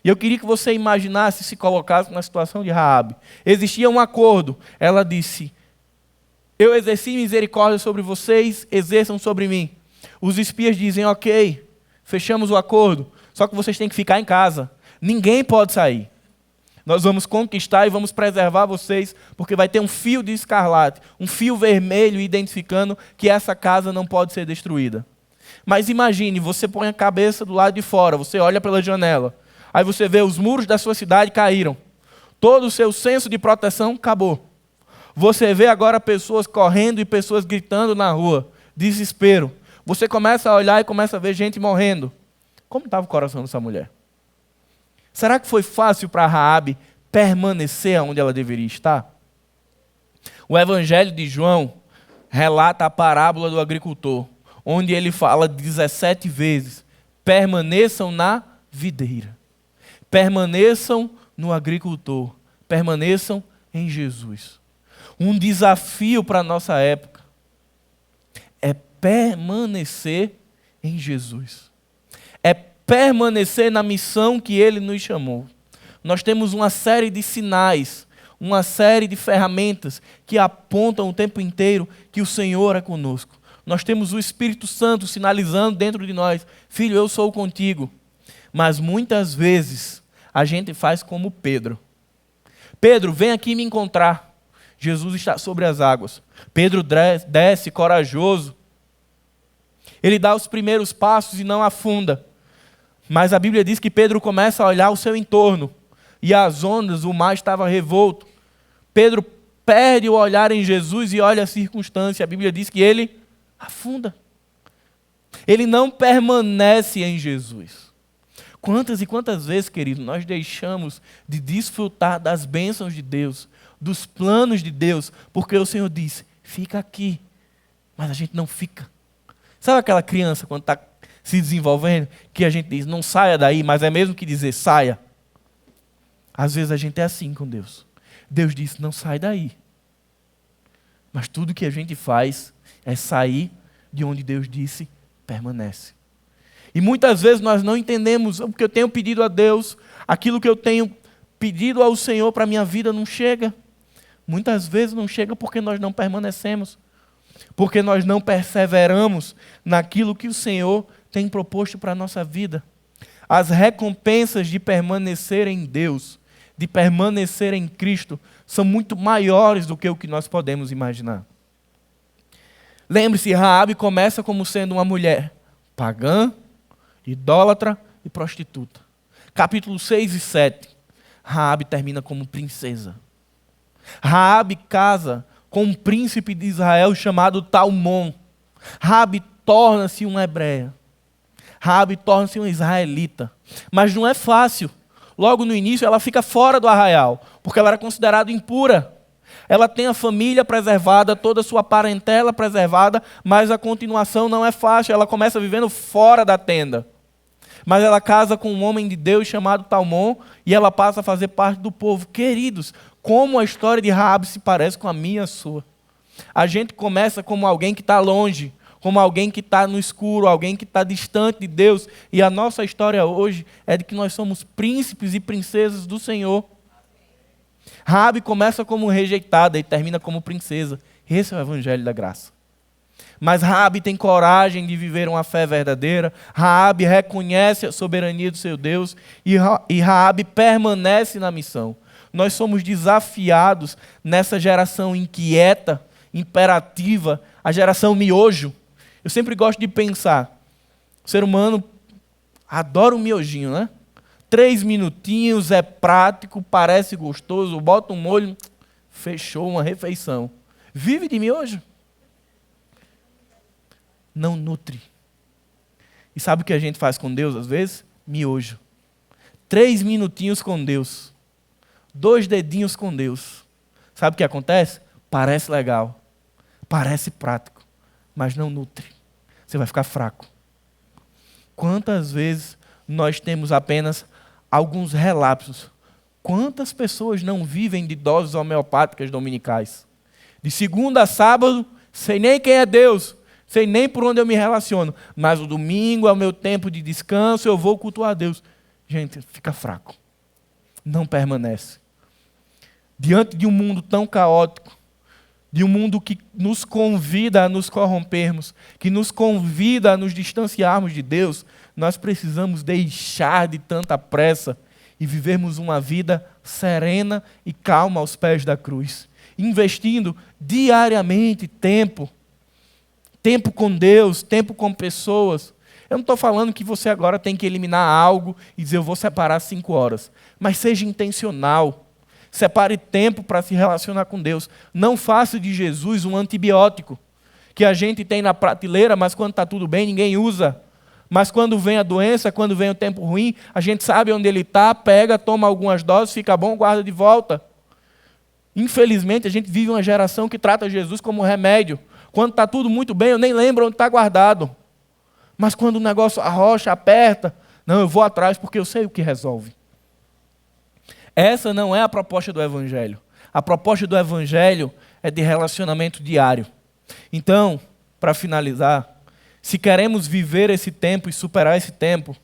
E eu queria que você imaginasse, se colocasse na situação de Raabe. Existia um acordo. Ela disse: eu exerci misericórdia sobre vocês, exerçam sobre mim. Os espias dizem: ok, fechamos o acordo, só que vocês têm que ficar em casa. Ninguém pode sair. Nós vamos conquistar e vamos preservar vocês, porque vai ter um fio de escarlate, um fio vermelho identificando que essa casa não pode ser destruída. Mas imagine, você põe a cabeça do lado de fora, você olha pela janela, aí você vê os muros da sua cidade caíram. Todo o seu senso de proteção acabou. Você vê agora pessoas correndo e pessoas gritando na rua. Desespero. Você começa a olhar e começa a ver gente morrendo. Como estava o coração dessa mulher? Será que foi fácil para Raabe permanecer onde ela deveria estar? O Evangelho de João relata a parábola do agricultor, onde ele fala 17 vezes: permaneçam na videira, permaneçam no agricultor, permaneçam em Jesus. Um desafio para a nossa época é permanecer em Jesus. É permanecer na missão que Ele nos chamou. Nós temos uma série de sinais, uma série de ferramentas que apontam o tempo inteiro que o Senhor é conosco. Nós temos o Espírito Santo sinalizando dentro de nós: filho, eu sou contigo. Mas muitas vezes a gente faz como Pedro. Pedro, vem aqui me encontrar. Jesus está sobre as águas. Pedro desce corajoso. Ele dá os primeiros passos e não afunda. Mas a Bíblia diz que Pedro começa a olhar o seu entorno. E as ondas, o mar estava revolto. Pedro perde o olhar em Jesus e olha a circunstância. A Bíblia diz que ele afunda. Ele não permanece em Jesus. Quantas e quantas vezes, querido, nós deixamos de desfrutar das bênçãos de Deus, dos planos de Deus, porque o Senhor disse: fica aqui. Mas a gente não fica. Sabe aquela criança quando está se desenvolvendo, que a gente diz: não saia daí, mas é mesmo que dizer saia? Às vezes a gente é assim com Deus. Deus disse: não sai daí. Mas tudo que a gente faz é sair de onde Deus disse: permanece. E muitas vezes nós não entendemos o que eu tenho pedido a Deus, aquilo que eu tenho pedido ao Senhor para a minha vida não chega. Muitas vezes não chega porque nós não permanecemos, porque nós não perseveramos naquilo que o Senhor tem proposto para a nossa vida. As recompensas de permanecer em Deus, de permanecer em Cristo, são muito maiores do que o que nós podemos imaginar. Lembre-se, Raabe começa como sendo uma mulher pagã, idólatra e prostituta. Capítulo 6 e 7, Raabe termina como princesa. Raabe casa com um príncipe de Israel chamado Talmon. Raabe torna-se uma hebreia. Raabe torna-se uma israelita. Mas não é fácil. Logo no início ela fica fora do arraial, porque ela era considerada impura. Ela tem a família preservada, toda a sua parentela preservada, mas a continuação não é fácil. Ela começa vivendo fora da tenda. Mas ela casa com um homem de Deus chamado Talmon e ela passa a fazer parte do povo. Queridos, como a história de Raabe se parece com a minha e a sua. A gente começa como alguém que está longe, como alguém que está no escuro, alguém que está distante de Deus. E a nossa história hoje é de que nós somos príncipes e princesas do Senhor. Raabe começa como rejeitada e termina como princesa. Esse é o Evangelho da Graça. Mas Raabe tem coragem de viver uma fé verdadeira. Raabe reconhece a soberania do seu Deus e Raabe permanece na missão. Nós somos desafiados nessa geração inquieta, imperativa, a geração miojo. Eu sempre gosto de pensar, o ser humano adora o miojinho, né? 3 minutinhos, é prático, parece gostoso, bota um molho, fechou uma refeição. Vive de miojo. Não nutre. E sabe o que a gente faz com Deus às vezes? Miojo. 3 minutinhos com Deus. 2 dedinhos com Deus. Sabe o que acontece? Parece legal. Parece prático. Mas não nutre. Você vai ficar fraco. Quantas vezes nós temos apenas alguns relapsos? Quantas pessoas não vivem de doses homeopáticas dominicais? De segunda a sábado, sei nem quem é Deus. Sei nem por onde eu me relaciono, mas o domingo é o meu tempo de descanso, eu vou cultuar a Deus. gente, fica fraco. Não permanece. Diante de um mundo tão caótico, de um mundo que nos convida a nos corrompermos, que nos convida a nos distanciarmos de Deus, nós precisamos deixar de tanta pressa e vivermos uma vida serena e calma aos pés da cruz, investindo diariamente tempo com Deus, tempo com pessoas. Eu não estou falando que você agora tem que eliminar algo e dizer, eu vou separar 5 horas. Mas seja intencional. Separe tempo para se relacionar com Deus. Não faça de Jesus um antibiótico que a gente tem na prateleira, mas quando está tudo bem, ninguém usa. Mas quando vem a doença, quando vem o tempo ruim, a gente sabe onde ele está, pega, toma algumas doses, fica bom, guarda de volta. Infelizmente, a gente vive uma geração que trata Jesus como remédio. Quando está tudo muito bem, eu nem lembro onde está guardado. Mas quando o negócio arrocha, aperta, não, eu vou atrás porque eu sei o que resolve. Essa não é a proposta do Evangelho. A proposta do Evangelho é de relacionamento diário. Então, para finalizar, se queremos viver esse tempo e superar esse tempo,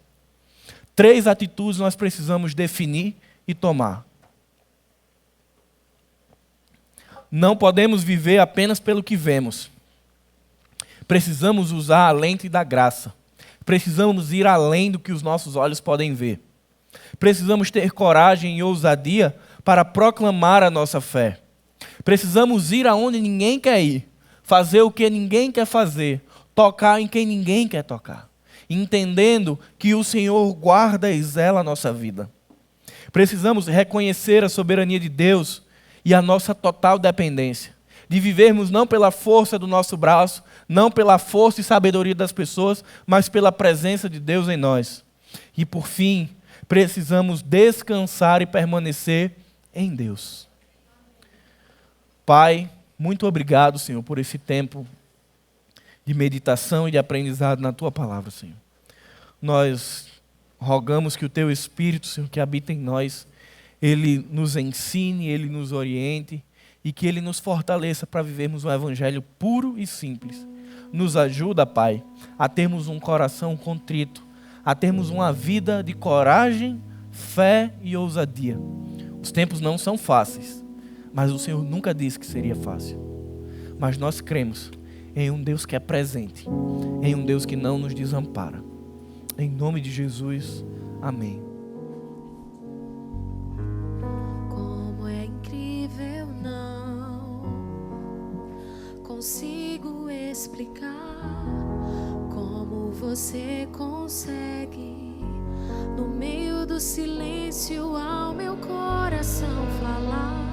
3 atitudes nós precisamos definir e tomar. Não podemos viver apenas pelo que vemos. Precisamos usar a lente da graça. Precisamos ir além do que os nossos olhos podem ver. Precisamos ter coragem e ousadia para proclamar a nossa fé. Precisamos ir aonde ninguém quer ir, fazer o que ninguém quer fazer, tocar em quem ninguém quer tocar, entendendo que o Senhor guarda e zela a nossa vida. Precisamos reconhecer a soberania de Deus e a nossa total dependência, de vivermos não pela força do nosso braço, não pela força e sabedoria das pessoas, mas pela presença de Deus em nós. E por fim, precisamos descansar e permanecer em Deus. Pai, muito obrigado, Senhor, por esse tempo de meditação e de aprendizado na Tua palavra, Senhor. Nós rogamos que o Teu Espírito, Senhor, que habita em nós, Ele nos ensine, Ele nos oriente e que Ele nos fortaleça para vivermos um evangelho puro e simples. Nos ajuda, Pai, a termos um coração contrito, a termos uma vida de coragem, fé e ousadia. Os tempos não são fáceis, mas o Senhor nunca disse que seria fácil. Mas nós cremos em um Deus que é presente, em um Deus que não nos desampara. Em nome de Jesus, amém. Como é incrível, não consigo explicar como você consegue, no meio do silêncio, ao meu coração falar.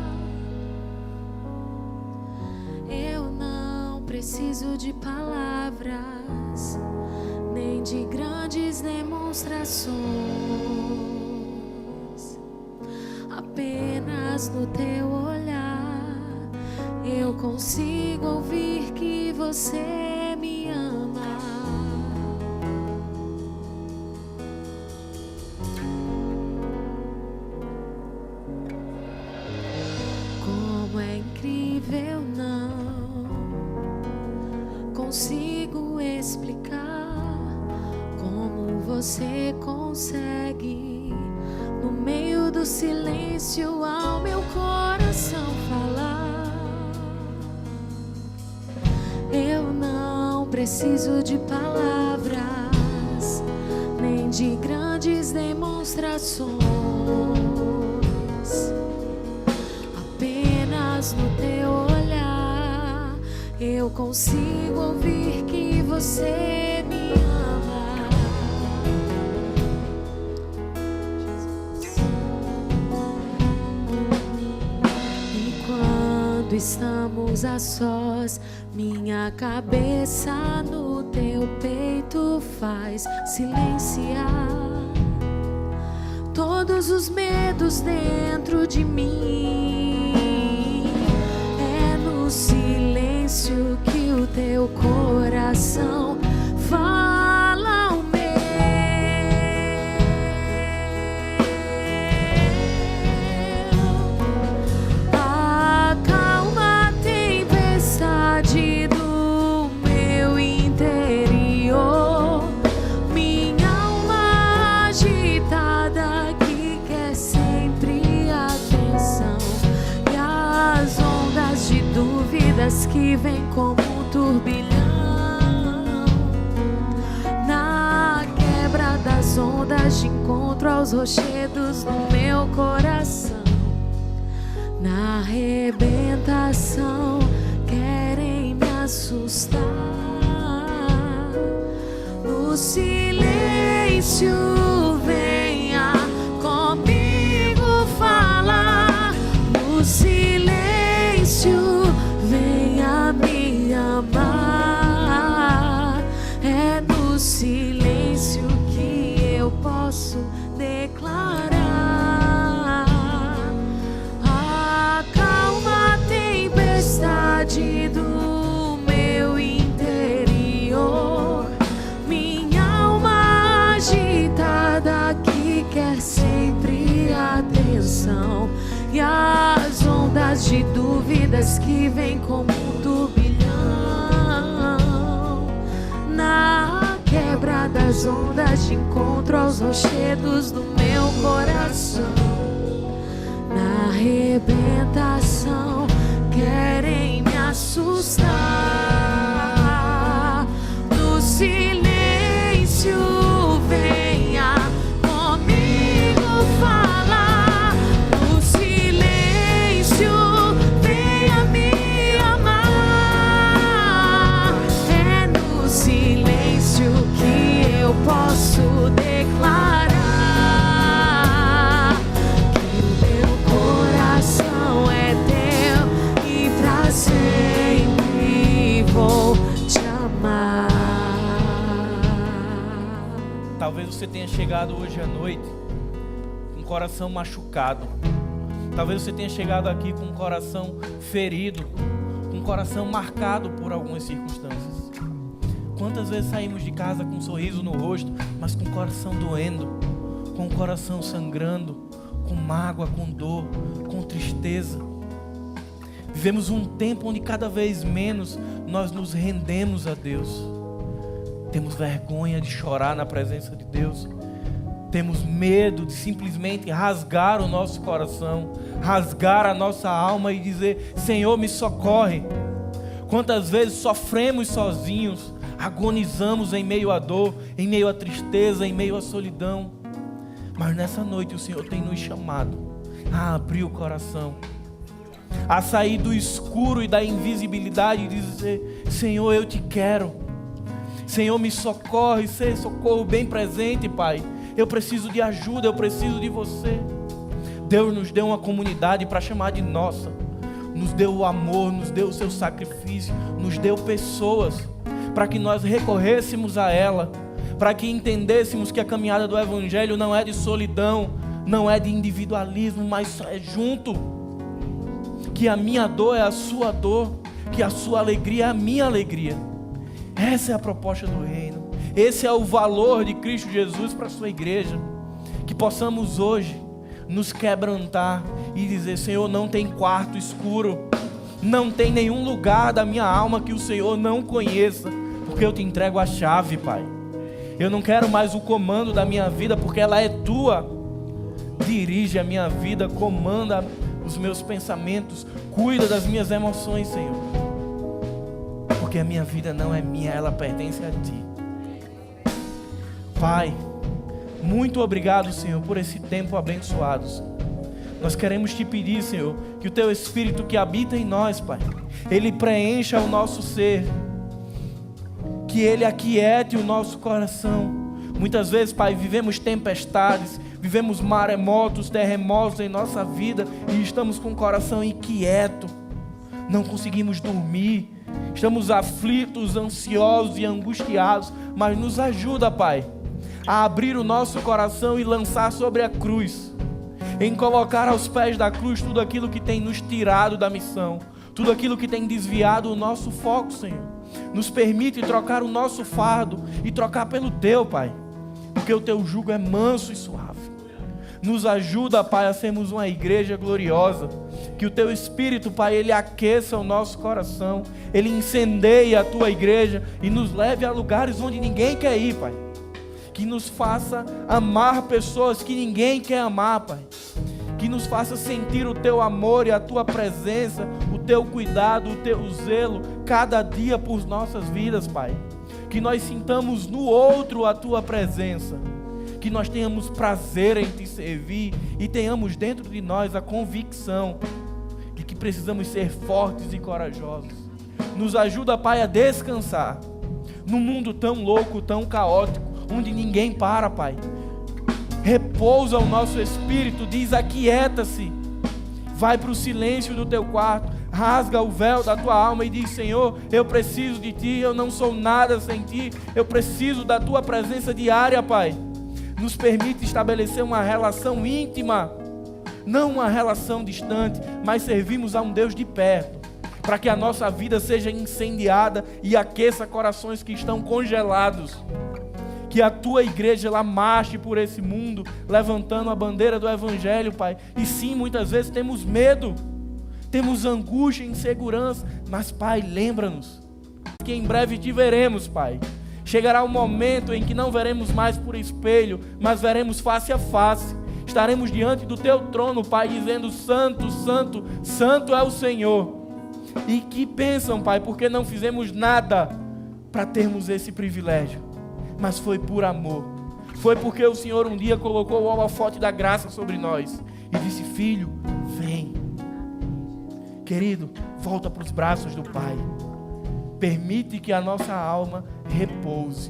Eu não preciso de palavras, nem de grandes demonstrações. Apenas no teu olhar eu consigo ouvir que você me ama. Como é incrível, não consigo explicar como você consegue, no meio do silêncio, ao meu coração falar. Eu não preciso de palavras, nem de grandes demonstrações. Apenas no teu olhar eu consigo ouvir que você me ama. E quando estamos a sós, minha cabeça no teu peito faz silenciar todos os medos dentro de mim. É no silêncio que o teu coração fala o meu. Acalma a tempestade do meu interior. Minha alma agitada dúvidas que vem como um turbilhão, na quebra das ondas de encontro aos rochedos no meu coração, na arrebentação querem me assustar, no silêncio venha comigo falar, no silêncio venha me amar, é no silêncio que eu posso declarar. Acalma a tempestade do meu interior, minha alma agitada que quer sempre atenção, e as ondas de dúvidas que vêm como um turbilhão, na quebra das ondas de encontro aos rochedos do meu coração, na arrebentação querem me assustar, no silêncio venha comigo falar, no silêncio venha me amar, é no silêncio que eu posso declarar que o meu coração é teu e pra sempre vou te amar. Talvez você tenha chegado hoje à noite com o coração machucado. Talvez você tenha chegado aqui com o coração ferido, com o coração marcado por algumas circunstâncias. Quantas vezes saímos de casa com um sorriso no rosto, mas com o coração doendo, com o coração sangrando, com mágoa, com dor, com tristeza. Vivemos um tempo onde cada vez menos nós nos rendemos a Deus. Temos vergonha de chorar na presença de Deus. Temos medo de simplesmente rasgar o nosso coração, rasgar a nossa alma e dizer: Senhor, me socorre. Quantas vezes sofremos sozinhos, agonizamos em meio à dor, em meio à tristeza, em meio à solidão. Mas nessa noite o Senhor tem nos chamado a abrir o coração, a sair do escuro e da invisibilidade e dizer: Senhor, eu te quero. Senhor, me socorre, seja socorro bem presente, Pai. Eu preciso de ajuda, eu preciso de você. Deus nos deu uma comunidade para chamar de nossa. Nos deu o amor, nos deu o seu sacrifício, nos deu pessoas para que nós recorrêssemos a ela, para que entendêssemos que a caminhada do Evangelho não é de solidão, não é de individualismo, mas é junto. Que a minha dor é a sua dor, que a sua alegria é a minha alegria. Essa é a proposta do reino. Esse é o valor de Cristo Jesus para a sua igreja. Que possamos hoje nos quebrantar e dizer: Senhor, não tem quarto escuro, não tem nenhum lugar da minha alma que o Senhor não conheça, porque eu te entrego a chave, Pai. Eu não quero mais o comando da minha vida, porque ela é tua. Dirige a minha vida, comanda os meus pensamentos, cuida das minhas emoções, Senhor, porque a minha vida não é minha, ela pertence a ti. Pai, muito obrigado, Senhor, por esse tempo abençoado, Senhor. Nós queremos te pedir, Senhor, que o teu Espírito que habita em nós, Pai, ele preencha o nosso ser, que ele aquiete o nosso coração. Muitas vezes, Pai, vivemos tempestades, vivemos maremotos, terremotos em nossa vida e estamos com o coração inquieto, não conseguimos dormir, estamos aflitos, ansiosos e angustiados, mas nos ajuda, Pai, a abrir o nosso coração e lançar sobre a cruz, em colocar aos pés da cruz tudo aquilo que tem nos tirado da missão, tudo aquilo que tem desviado o nosso foco, Senhor. Nos permite trocar o nosso fardo e trocar pelo teu, Pai, porque o teu jugo é manso e suave. Nos ajuda, Pai, a sermos uma igreja gloriosa, que o teu Espírito, Pai, ele aqueça o nosso coração, ele incendeie a tua igreja e nos leve a lugares onde ninguém quer ir, Pai. Que nos faça amar pessoas que ninguém quer amar, Pai. que nos faça sentir o Teu amor e a Tua presença, o Teu cuidado, o Teu zelo, cada dia por nossas vidas, Pai. Que nós sintamos no outro a Tua presença, que nós tenhamos prazer em Te servir e tenhamos dentro de nós a convicção de que precisamos ser fortes e corajosos. Nos ajuda, Pai, a descansar num mundo tão louco, tão caótico, onde ninguém para, Pai. Repousa o nosso espírito, diz: aquieta-se, vai para o silêncio do teu quarto, rasga o véu da tua alma e diz: Senhor, eu preciso de Ti, eu não sou nada sem Ti, eu preciso da Tua presença diária, Pai. Nos permite estabelecer uma relação íntima, não uma relação distante, mas servimos a um Deus de perto, para que a nossa vida seja incendiada e aqueça corações que estão congelados. Que a Tua igreja ela marche por esse mundo, levantando a bandeira do Evangelho, Pai. E sim, muitas vezes temos medo, temos angústia, insegurança, mas, Pai, lembra-nos que em breve Te veremos, Pai. Chegará um momento em que não veremos mais por espelho, mas veremos face a face. Estaremos diante do Teu trono, Pai, dizendo: Santo, Santo, Santo é o Senhor. E que pensam, Pai, porque não fizemos nada para termos esse privilégio, mas foi por amor. Foi porque o Senhor um dia colocou o holofote da graça sobre nós e disse: filho, vem. Querido, volta para os braços do Pai. Permite que a nossa alma repouse,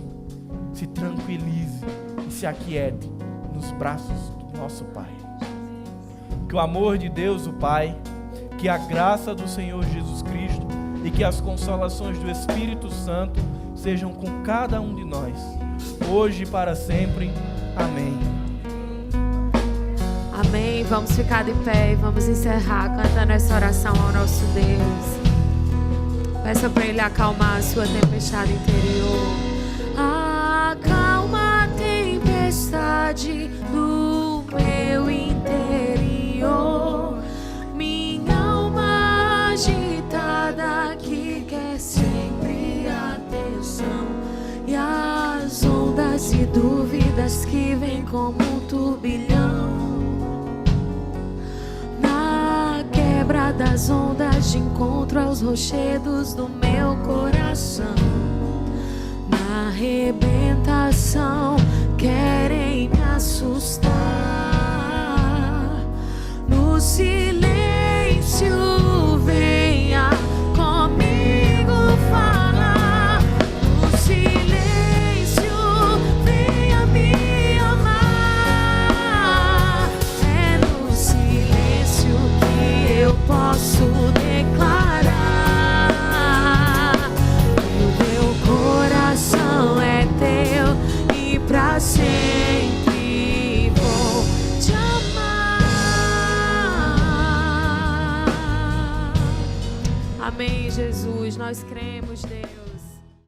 se tranquilize e se aquiete nos braços do nosso Pai. Que o amor de Deus, o Pai, que a graça do Senhor Jesus Cristo e que as consolações do Espírito Santo sejam com cada um de nós, hoje e para sempre. Amém. Amém. Vamos ficar de pé e vamos encerrar cantando essa oração ao nosso Deus. Peça para Ele acalmar a sua tempestade interior. Acalma a tempestade no meu interior. Minha alma agitada que quer sempre atenção. E as ondas e dúvidas que vêm como um turbilhão. Na quebra das ondas de encontro aos rochedos do meu coração. Na arrebentação querem me assustar. No silêncio venha comigo falar. No silêncio venha me amar. É no silêncio que eu posso declarar: o teu coração é teu e pra sempre vou te amar. Amém, Jesus, nós cremos, Deus.